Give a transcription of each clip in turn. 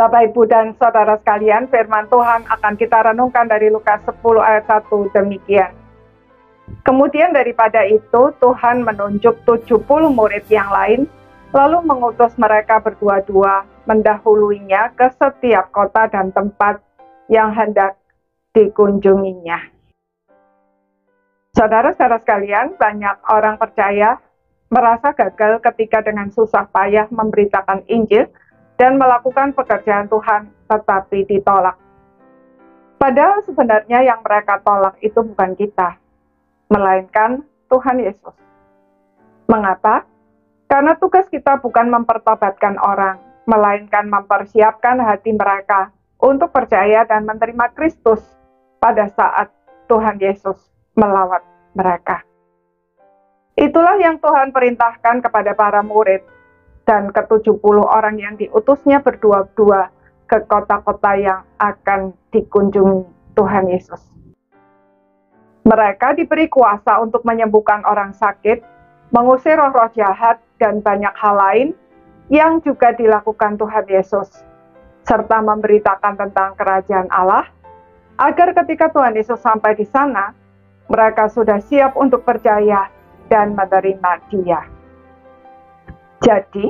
Bapak, Ibu, dan Saudara sekalian, firman Tuhan akan kita renungkan dari Lukas 10 ayat 1 demikian. Kemudian daripada itu, Tuhan menunjuk 70 murid yang lain, lalu mengutus mereka berdua-dua mendahuluinya ke setiap kota dan tempat yang hendak dikunjunginya. Saudara-saudara sekalian, banyak orang percaya merasa gagal ketika dengan susah payah memberitakan Injil dan melakukan pekerjaan Tuhan, tetapi ditolak. Padahal sebenarnya yang mereka tolak itu bukan kita, melainkan Tuhan Yesus. Mengapa? Karena tugas kita bukan mempertobatkan orang, melainkan mempersiapkan hati mereka untuk percaya dan menerima Kristus pada saat Tuhan Yesus melawat mereka. Itulah yang Tuhan perintahkan kepada para murid dan ke-70 orang yang diutusnya berdua-dua ke kota-kota yang akan dikunjungi Tuhan Yesus. Mereka diberi kuasa untuk menyembuhkan orang sakit, mengusir roh-roh jahat, dan banyak hal lain yang juga dilakukan Tuhan Yesus, serta memberitakan tentang kerajaan Allah, agar ketika Tuhan Yesus sampai di sana, mereka sudah siap untuk percaya dan menerima Dia. Jadi,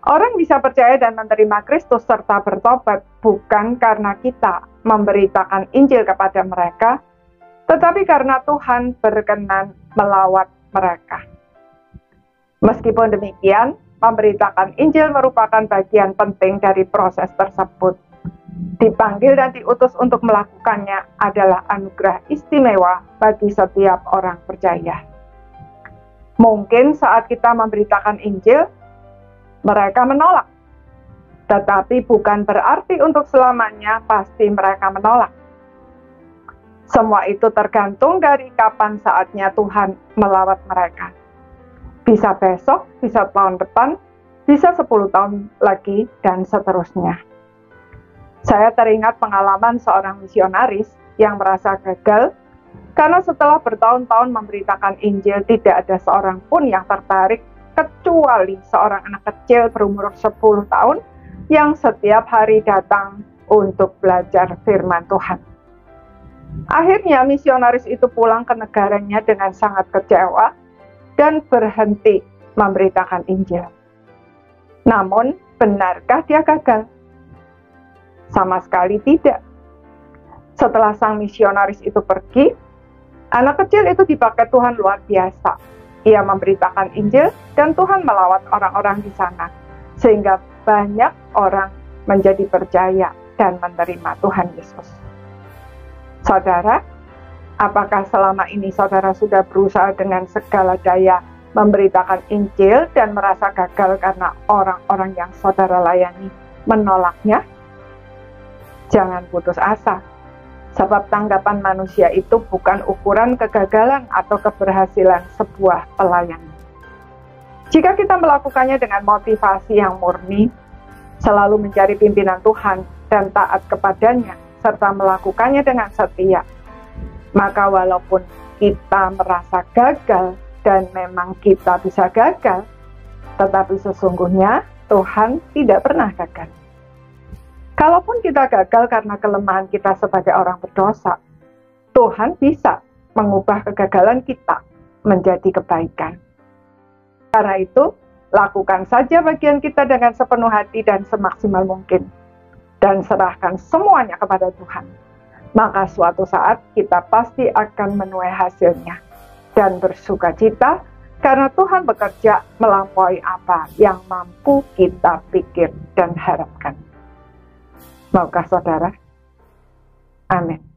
orang bisa percaya dan menerima Kristus serta bertobat bukan karena kita memberitakan Injil kepada mereka, tetapi karena Tuhan berkenan melawat mereka. Meskipun demikian, memberitakan Injil merupakan bagian penting dari proses tersebut. Dipanggil dan diutus untuk melakukannya adalah anugerah istimewa bagi setiap orang percaya. Mungkin saat kita memberitakan Injil, mereka menolak. Tetapi bukan berarti untuk selamanya pasti mereka menolak. Semua itu tergantung dari kapan saatnya Tuhan melawat mereka. Bisa besok, bisa tahun depan, bisa 10 tahun lagi, dan seterusnya. Saya teringat pengalaman seorang misionaris yang merasa gagal karena setelah bertahun-tahun memberitakan Injil tidak ada seorang pun yang tertarik kecuali seorang anak kecil berumur 10 tahun yang setiap hari datang untuk belajar firman Tuhan. Akhirnya misionaris itu pulang ke negaranya dengan sangat kecewa dan berhenti memberitakan Injil. Namun, benarkah dia gagal? Sama sekali tidak. Setelah sang misionaris itu pergi, anak kecil itu dipakai Tuhan luar biasa. Ia memberitakan Injil dan Tuhan melawat orang-orang di sana, sehingga banyak orang menjadi percaya dan menerima Tuhan Yesus. Saudara, apakah selama ini saudara sudah berusaha dengan segala daya memberitakan Injil dan merasa gagal karena orang-orang yang saudara layani menolaknya? Jangan putus asa, sebab tanggapan manusia itu bukan ukuran kegagalan atau keberhasilan sebuah pelayanan. Jika kita melakukannya dengan motivasi yang murni, selalu mencari pimpinan Tuhan dan taat kepadanya, serta melakukannya dengan setia, maka walaupun kita merasa gagal, dan memang kita bisa gagal, tetapi sesungguhnya Tuhan tidak pernah gagal. Kalaupun kita gagal karena kelemahan kita sebagai orang berdosa, Tuhan bisa mengubah kegagalan kita menjadi kebaikan. Karena itu, lakukan saja bagian kita dengan sepenuh hati dan semaksimal mungkin, dan serahkan semuanya kepada Tuhan. Maka suatu saat kita pasti akan menuai hasilnya dan bersukacita karena Tuhan bekerja melampaui apa yang mampu kita pikir dan harapkan. Maukah saudara? Amin.